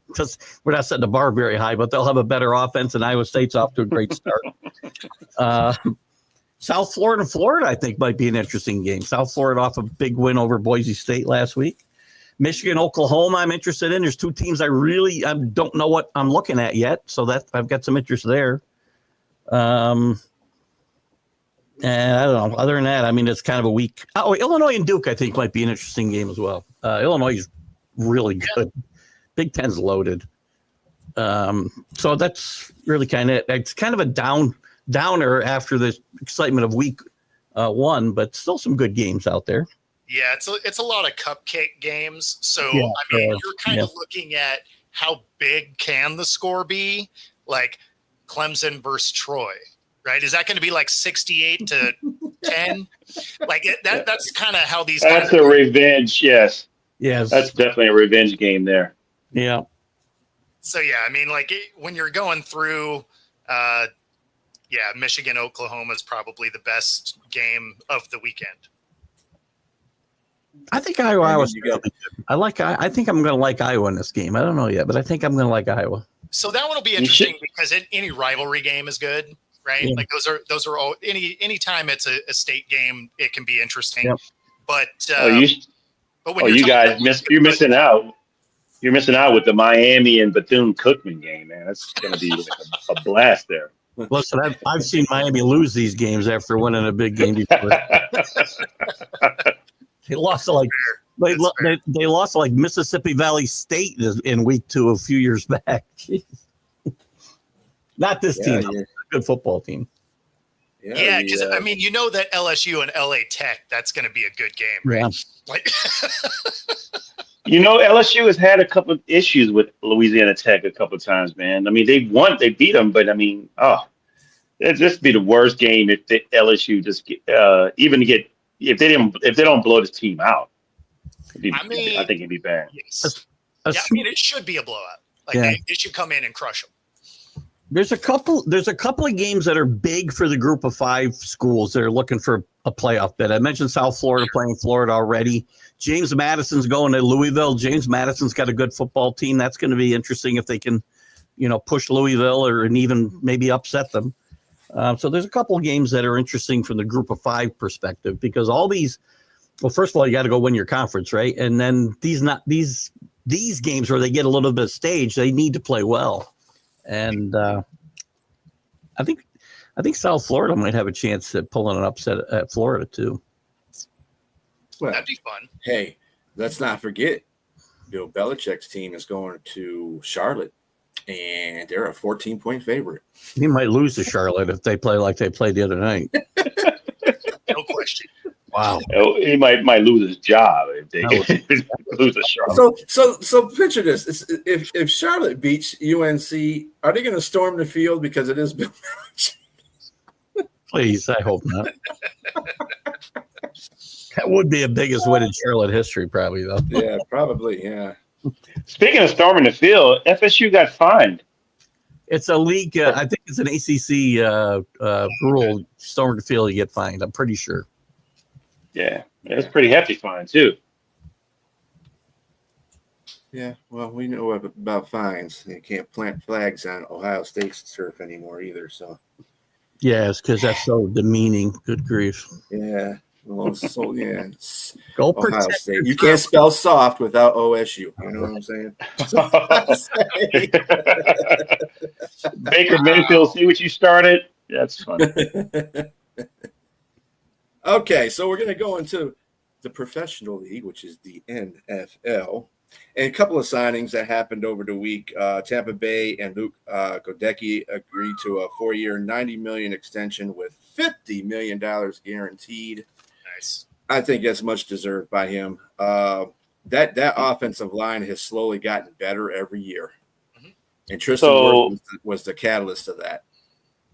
because we're not setting the bar very high, but they'll have a better offense, and Iowa State's off to a great start. South Florida, I think, might be an interesting game. South Florida off a big win over Boise State last week. Michigan, Oklahoma, I'm interested in. There's 2 teams I don't know what I'm looking at yet, so that I've got some interest there. And I don't know. Other than that, I mean, it's kind of a weak. Oh, Illinois and Duke, I think, might be an interesting game as well. Illinois is really good. Big Ten's loaded. So that's really kind of it. It's kind of a downer after the excitement of week 1, but still some good games out there. Yeah, it's a lot of cupcake games. So I mean, you're kind of looking at how big can the score be, like Clemson versus Troy, right? Is that going to be like 68-10? Like that's kind of how these. That's a revenge. Yes. That's definitely a revenge game there. Yeah. So I mean, like when you're going through, Michigan, Oklahoma is probably the best game of the weekend. I think Iowa. I think I'm going to like Iowa in this game. I don't know yet, but I think I'm going to like Iowa. So that one will be interesting because any rivalry game is good, right? Yeah. Like those are all any time it's a state game, it can be interesting. Yep. But you're missing out. You're missing out with the Miami and Bethune-Cookman game, man. That's going to be like a blast there. Listen, I've seen Miami lose these games after winning a big game before. They lost they lost to like Mississippi Valley State in week 2 a few years back. Jeez. Not this team. Yeah. A good football team. Yeah, because I mean, you know that LSU and LA Tech, that's going to be a good game, right? Yeah. Like, LSU has had a couple of issues with Louisiana Tech a couple of times, man. I mean, they beat them, but I mean, it'd just be the worst game if the LSU just if they don't blow this team out. I think it'd be bad. Yes. I mean, it should be a blowout. Like they should come in and crush them. There's a couple of games that are big for the group of 5 schools that are looking for a playoff bid. I mentioned South Florida playing Florida already. James Madison's going to Louisville. James Madison's got a good football team. That's going to be interesting if they can, push Louisville and even maybe upset them. So there's a couple of games that are interesting from the group of 5 perspective because all these. Well, first of all, you got to go win your conference, right? And then these games where they get a little bit of stage, they need to play well. And I think South Florida might have a chance at pulling an upset at Florida too. Well, that'd be fun. Hey, let's not forget, Bill Belichick's team is going to Charlotte, and they're a 14-point favorite. He might lose to Charlotte if they play like they played the other night. No question. Wow. He might lose his job if they lose to Charlotte. So picture this. If Charlotte beats UNC, are they going to storm the field because it is Bill Belichick? Please, I hope not. That would be the biggest win in Charlotte history, probably, though. Yeah, probably, yeah. Speaking of storming the field, FSU got fined. It's a league. I think it's an ACC rule. Storming the field, you get fined. I'm pretty sure. Yeah, it's pretty hefty fine too. Yeah, well, we know about fines. You can't plant flags on Ohio State's turf anymore either. So. Yeah, it's because that's so demeaning. Good grief. Yeah. Well, so yeah. Go Ohio State. You can't spell soft without OSU. You know what I'm saying? Baker Mayfield, see what you started? That's funny. Okay, so we're going to go into the professional league, which is the NFL. And a couple of signings that happened over the week. Tampa Bay and Luke Godecki agreed to a 4-year, $90 million extension with $50 million guaranteed. Nice. I think that's much deserved by him. That offensive line has slowly gotten better every year. Mm-hmm. And Tristan Wirfs was the catalyst of that.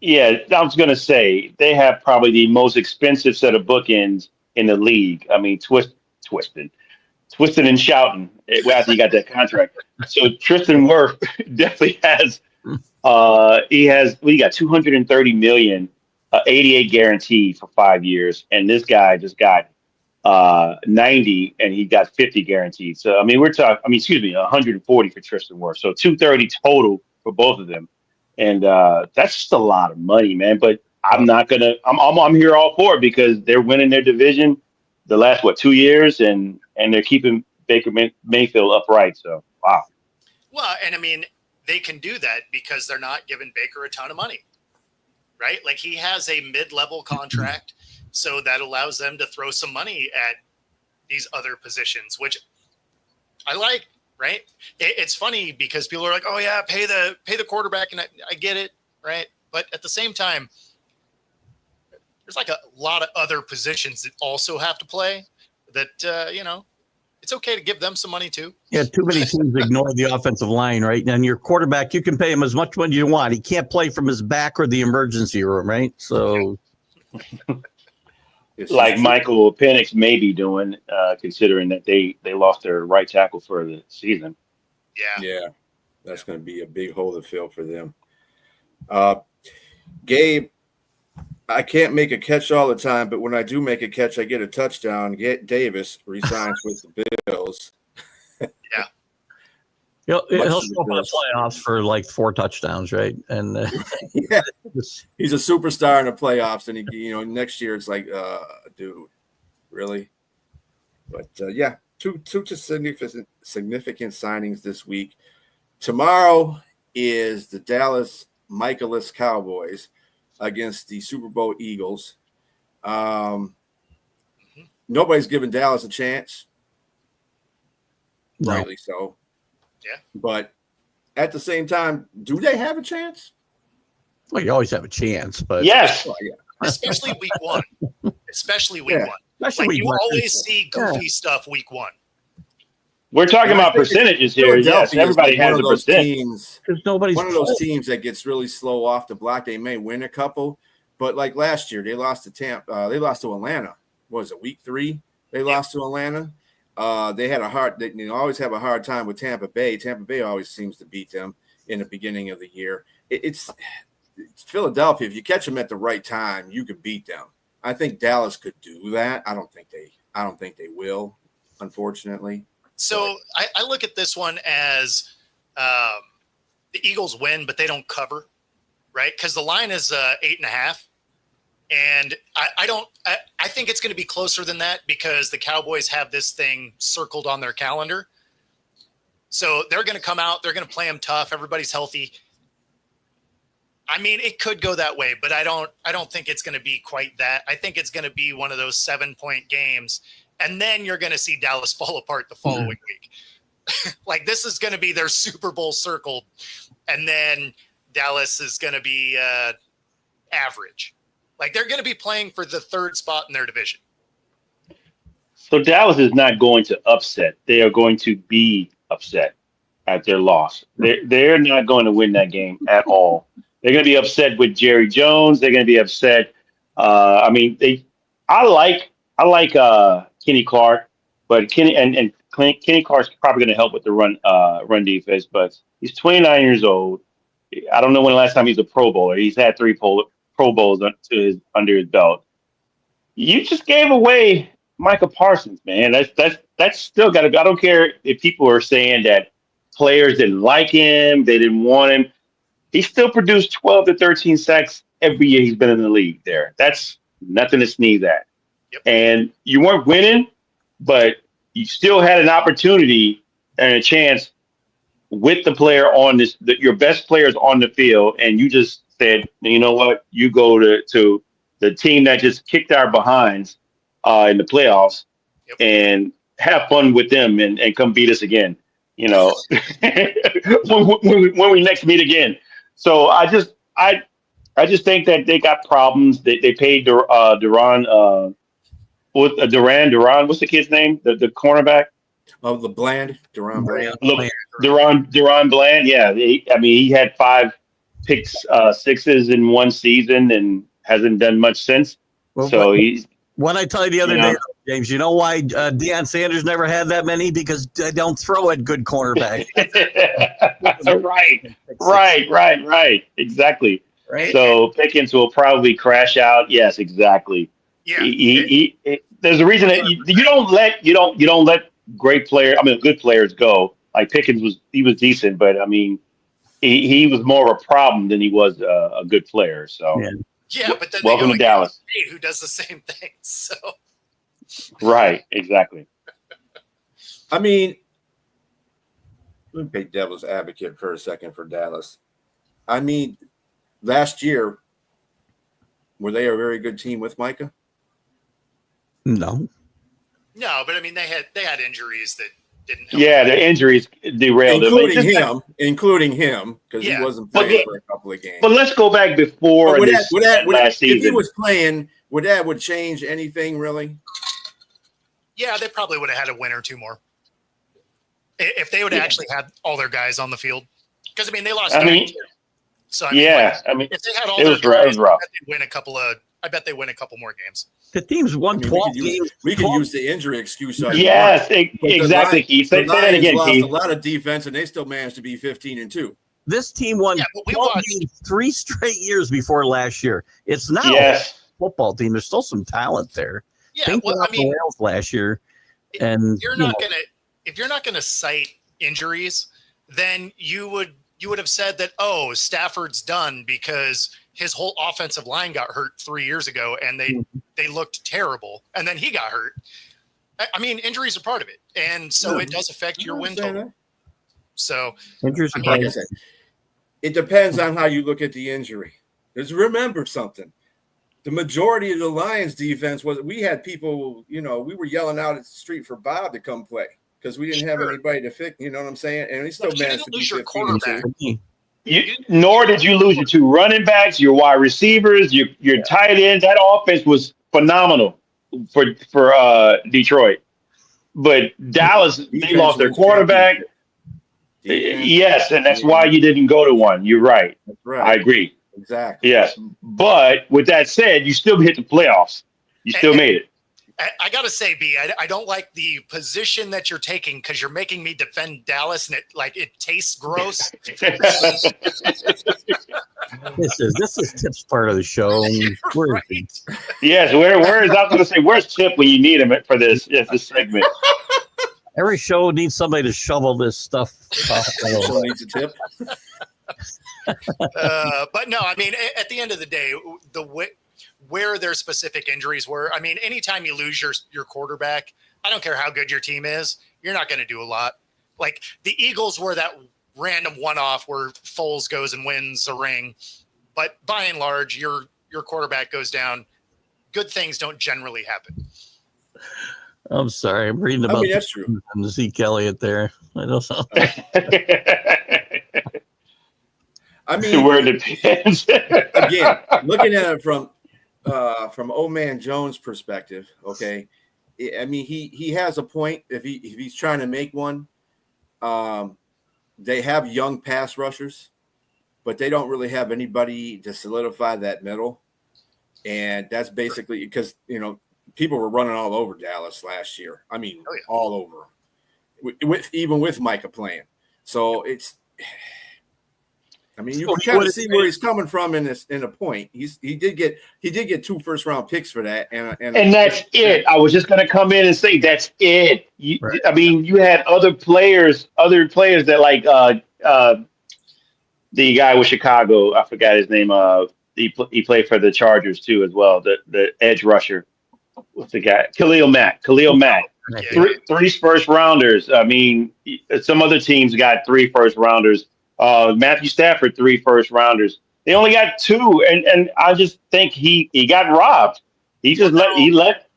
Yeah, I was going to say they have probably the most expensive set of bookends in the league. I mean, twisting and shouting after he got that contract. So Tristan Wirfs definitely has. He got 230 million, 88 guaranteed for 5 years, and this guy just got 90, and he got 50 guaranteed. So I mean, 140 for Tristan Wirfs. So 230 total for both of them. And that's just a lot of money, man. But I'm not gonna. I'm here all for it because they're winning their division the last 2 years, and they're keeping Baker Mayfield upright. So wow. Well, and I mean, they can do that because they're not giving Baker a ton of money, right? Like he has a mid-level contract, so that allows them to throw some money at these other positions, which I like. Right. It's funny because people are like, oh yeah, pay the quarterback. And I get it. Right. But at the same time, there's like a lot of other positions that also have to play that, it's okay to give them some money too. Yeah. Too many teams ignore the offensive line. Right. And your quarterback, you can pay him as much money you want. He can't play from his back or the emergency room. Right. So. Like Michael Penix may be doing, considering that they lost their right tackle for the season. Yeah, that's going to be a big hole to fill for them. Gabe, I can't make a catch all the time, but when I do make a catch, I get a touchdown. Davis resigns with the Bills. Yeah. He'll show up in the playoffs for like 4 touchdowns, right? And yeah, he's a superstar in the playoffs, and he, next year it's like, dude, really? But yeah, two significant signings this week. Tomorrow is the Dallas Michaelis Cowboys against the Super Bowl Eagles. Nobody's giving Dallas a chance, rightly so. Yeah. But at the same time, do they have a chance? Well, you always have a chance, but yes. Especially week one. Especially week one. Especially you always see goofy stuff week one. We're talking about percentages here. Yes, everybody has a percent. One of those teams that gets really slow off the block. They may win a couple, but like last year, they lost to they lost to Atlanta. What was it, week 3? They lost to Atlanta. They had they always have a hard time with Tampa Bay. Tampa Bay always seems to beat them in the beginning of the year. It's Philadelphia. If you catch them at the right time, you could beat them. I think Dallas could do that. I don't think they will, unfortunately. So I look at this one as the Eagles win, but they don't cover, right? Because the line is 8.5. And I think it's going to be closer than that because the Cowboys have this thing circled on their calendar. So they're going to come out. They're going to play them tough. Everybody's healthy. I mean, it could go that way, but I don't think it's going to be quite that. I think it's going to be one of those 7-point games. And then you're going to see Dallas fall apart the following week. Like this is going to be their Super Bowl circled. And then Dallas is going to be average. Like they're going to be playing for the 3rd spot in their division. So Dallas is not going to upset. They are going to be upset at their loss. They're not going to win that game at all. They're going to be upset with Jerry Jones. They're going to be upset. I like Kenny Clark, but Kenny Clark's probably going to help with the run defense. But he's 29 years old. I don't know when the last time he's a Pro Bowler. He's had 3 Pro Bowls under his belt. You just gave away Micah Parsons, man. That's still got to go. I don't care if people are saying that players didn't like him, they didn't want him. He still produced 12 to 13 sacks every year he's been in the league there. That's nothing to sneeze at. Yep. And you weren't winning, but you still had an opportunity and a chance with the player on your best players on the field, and you just said, you know what, you go to the team that just kicked our behinds in the playoffs and have fun with them and come beat us again. when we next meet again. So I just think that they got problems. They paid Duran. What's the kid's name? The cornerback. Oh, the Duran Bland. Look, Duran Bland. Yeah, he had 5 picks, sixes in one season, and hasn't done much since. So he's. What I tell you the other day, James, you know why Deion Sanders never had that many? Because they don't throw at good cornerbacks. Right. Exactly. Right. So Pickens will probably crash out. Yes, exactly. Yeah. There's a reason that you don't let good players go. Like Pickens was decent, but I mean, he was more of a problem than he was a good player. So yeah, but then welcome to Dallas, who does the same thing. So right, exactly. I mean, let me play devil's advocate for a second for Dallas. I mean, last year, were they a very good team with Micah? No, but I mean they had injuries that didn't help. Yeah, the injuries derailed them. Including him, because he wasn't playing for a couple of games. But let's go back before last season. If he was playing, would change anything really? Yeah, they probably would have had a win or two more if they would have actually had all their guys on the field. Because I mean they lost. So if they had all their guys, I bet they win a couple more games. The team's won 12 games. We can use the injury excuse. Yes, exactly, Keith. Say that again, Keith. A lot of defense, and they still managed to be 15-2. This team won 12 games 3 straight years before last year. It's not a football team. There's still some talent there. Yeah, the Wales last year, and if you're not gonna cite injuries, then you would have said that Stafford's done because his whole offensive line got hurt 3 years ago and they looked terrible. And then he got hurt. I mean, injuries are part of it. And so it does affect your win total. So injuries are like I said, it depends on how you look at the injury. Just remember something. The majority of the Lions defense we had people, we were yelling out at the street for Bob to come play because we didn't have anybody to fix, you know what I'm saying? And he still managed to lose your quarterback. Nor did you lose your 2 running backs, your wide receivers, your tight ends. That offense was phenomenal for Detroit. But Dallas, they lost their quarterback. Yes, and that's why you didn't go to one. You're right. That's right. I agree. Exactly. Yes. But with that said, you still hit the playoffs. You still made it. I got to say, B, I don't like the position that you're taking because you're making me defend Dallas and it tastes gross. This is Tip's part of the show. Right. Yes, where is I was going to say, where's Tip when you need him for this segment? Every show needs somebody to shovel this stuff. Needs a tip. But no, I mean, at the end of the day, where their specific injuries were. I mean, anytime you lose your quarterback, I don't care how good your team is, you're not going to do a lot. Like the Eagles were that random one-off where Foles goes and wins a ring. But by and large, your quarterback goes down. Good things don't generally happen. I'm sorry. I'm reading about that's true. Zeke Elliott there. I don't know. I mean, where it depends. Again, looking at it from Old Man Jones' perspective, okay. I mean, he has a point if he's trying to make one. They have young pass rushers, but they don't really have anybody to solidify that middle, and that's basically because people were running all over Dallas last year. I mean, all over, even with Micah playing. So it's. I mean, you can kind of see where he's coming from in a point. He did get 2 first-round picks for that, and that's it. I was just going to come in and say that's it. Right. I mean, you had other players that like the guy with Chicago. I forgot his name. He played for the Chargers too as well. The edge rusher. What's the guy? Khalil Mack. Yeah. 3 first rounders. I mean, some other teams got 3 first rounders. Matthew Stafford, 3 first rounders. They only got 2, and I just think he got robbed. He just let.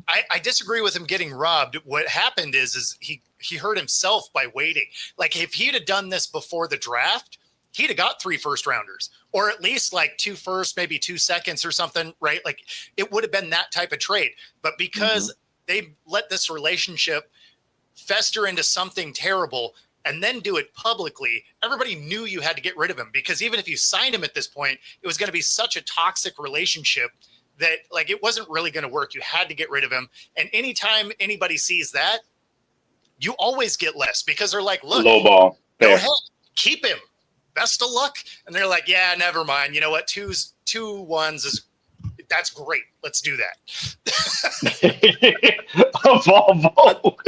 I disagree with him getting robbed. What happened is himself by waiting. Like if he'd have done this before the draft, he'd have got 3 first-rounders, or at least like 2 firsts, maybe 2 seconds or something, right? Like it would have been that type of trade. But because they let this relationship fester into something terrible and then do it publicly, everybody knew you had to get rid of him, because even if you signed him at this point, it was going to be such a toxic relationship that like it wasn't really going to work. You had to get rid of him. And anytime anybody sees that, you always get less, because they're like, look, low ball. go Fair. ahead, keep him. Best of luck. And they're like, yeah, never mind. You know what? 2-1s that's great. Let's do that. Of all.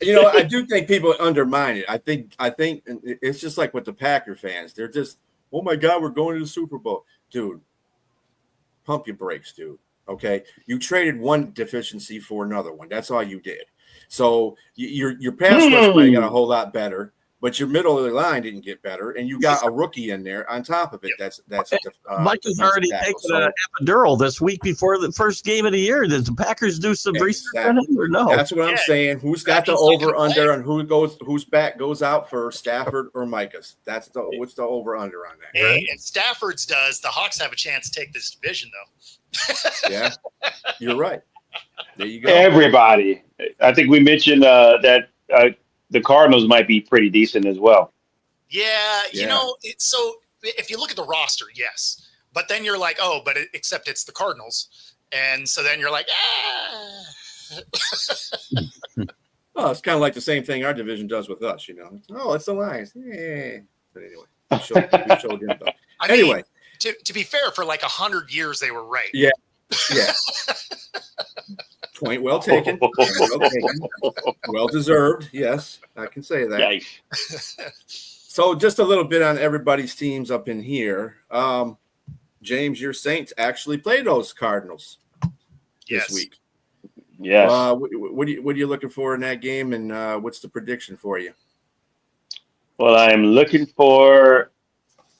You know, I do think people undermine it. I think it's just like with the Packer fans. They're just, oh my God, we're going to the Super Bowl. Dude, pump your brakes, dude. Okay. You traded one deficiency for another one. That's all you did. So your pass rush might have got a whole lot better, but your middle of the line didn't get better, and you got a rookie in there on top of it. That's Mike has already taken an epidural this week before the first game of the year. Did the Packers do some research on him or no? That's what I'm saying. Who's got the over under on whose back goes out first, Stafford or Micah's? What's the over under on that? Hey, and Stafford's does. The Hawks have a chance to take this division, though. Yeah, you're right. There you go. Everybody. I think we mentioned that the Cardinals might be pretty decent as well. Yeah, you know, so if you look at the roster, yes. But then you're like, oh, but except it's the Cardinals. And so then you're like, Well, it's kind of like the same thing our division does with us, you know. Oh, it's the Lions. Yeah. But anyway, we showed him though. Anyway. Mean, to be fair, for like 100 years, they were right. Yeah. Yeah. Point well taken. Well deserved. Yes, I can say that. Yikes. So just a little bit on everybody's teams up in here. James, your Saints actually play those Cardinals this week. Yes. What are you looking for in that game, and what's the prediction for you? Well, I'm looking for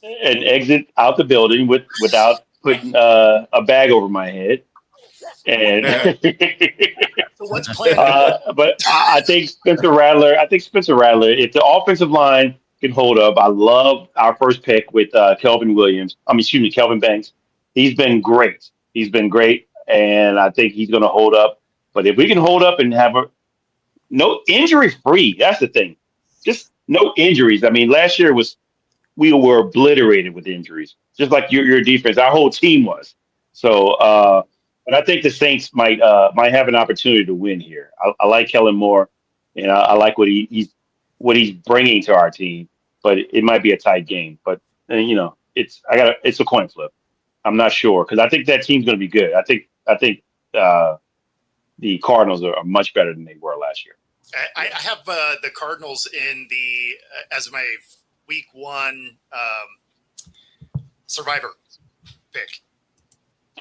an exit out the building without putting a bag over my head. And so what's playing? But I think Spencer Rattler. If the offensive line can hold up, I love our first pick with Kelvin Banks. He's been great. And I think he's going to hold up. But if we can hold up and have no injury free, that's the thing. Just no injuries. I mean, last year we were obliterated with injuries, just like your defense. Our whole team was. So. But I think the Saints might have an opportunity to win here. I like Kellen Moore, and I like what he's bringing to our team. But it might be a tight game. But it's a coin flip. I'm not sure, because I think that team's going to be good. I think the Cardinals are much better than they were last year. I have the Cardinals in as my week 1 survivor pick.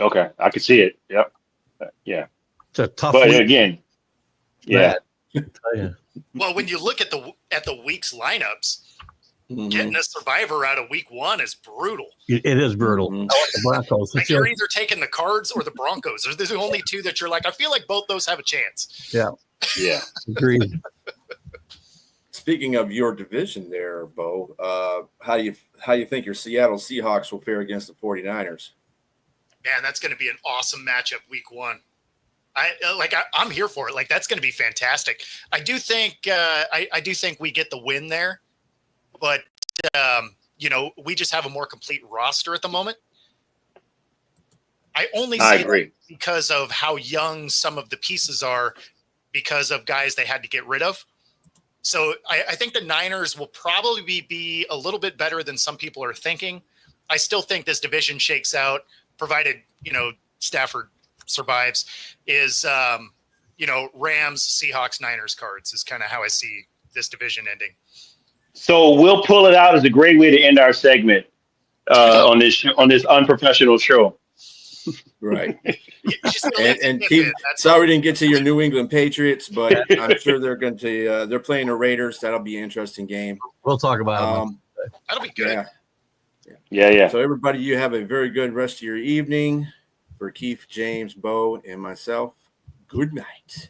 Okay, I can see it. Yep. Yeah. It's a tough but week. Again, yeah. Well, when you look at the week's lineups, getting a survivor out of week 1 is brutal. It is brutal. I like the Broncos. Like you're either taking the Cards or the Broncos. There's the only two that you're like, I feel like both those have a chance. Yeah. Yeah. Agreed. Speaking of your division there, Bo, how you think your Seattle Seahawks will fare against the 49ers? Man, that's going to be an awesome matchup week 1. I'm here for it. Like, that's going to be fantastic. I do think we get the win there, but we just have a more complete roster at the moment. I agree because of how young some of the pieces are, because of guys they had to get rid of. So I think the Niners will probably be a little bit better than some people are thinking. I still think this division shakes out, provided, Stafford survives, is, Rams, Seahawks, Niners, Cards is kind of how I see this division ending. So we'll pull it out as a great way to end our segment on this unprofessional show. Right. and keep, sorry we didn't get to your New England Patriots, but I'm sure they're playing the Raiders. That'll be an interesting game. We'll talk about it. That'll be good. Yeah. So everybody, you have a very good rest of your evening. For Keith, James, Bo, and myself, good night.